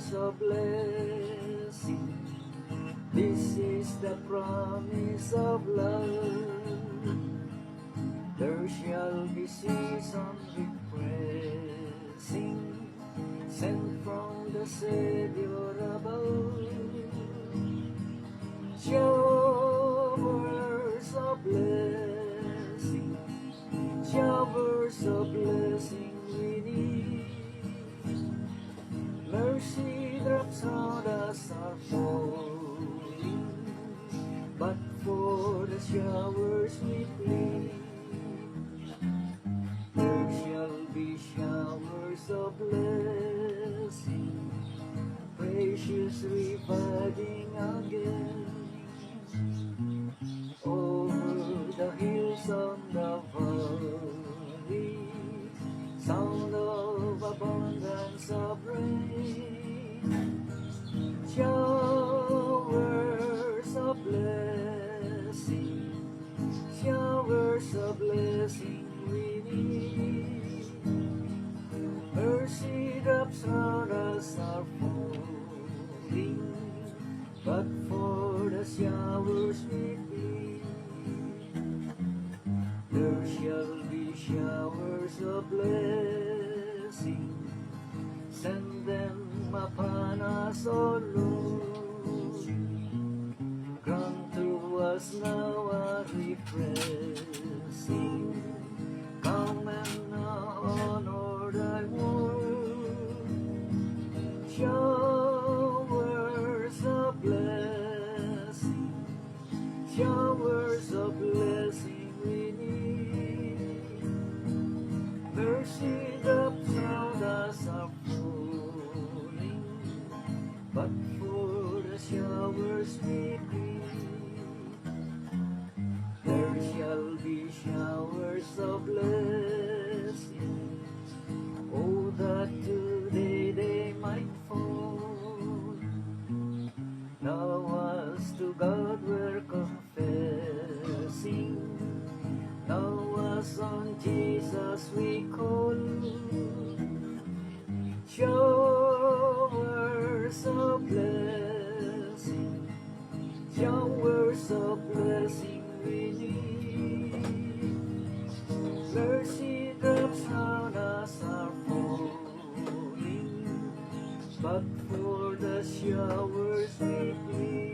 showers of blessing. This is the promise of love. There shall be season refreshing, sent from the Savior above. Showers of blessing, showers of blessing we need. Mercy drops on us are falling, but for the showers we plead. There shall be showers of blessing, precious reviving again. Over the hills on the valley, sound of abundance of rain. Showers of blessing, showers of blessing we need. Mercy drops round us are falling, but for the showers we plead. There shall be showers of blessing, send them upon us, O Lord. Grant to us now a refreshing, come and honor thy word. Showers of blessing, showers of blessing we need. Mercy drops round us are falling, but for the showers we plead. There shall be showers of blessing, oh that today they might fall. Now as to God we're confessing, now as on Jesus we call. Showers of blessing, showers of blessing we need. Mercy drops round us are falling, but for the showers we plead.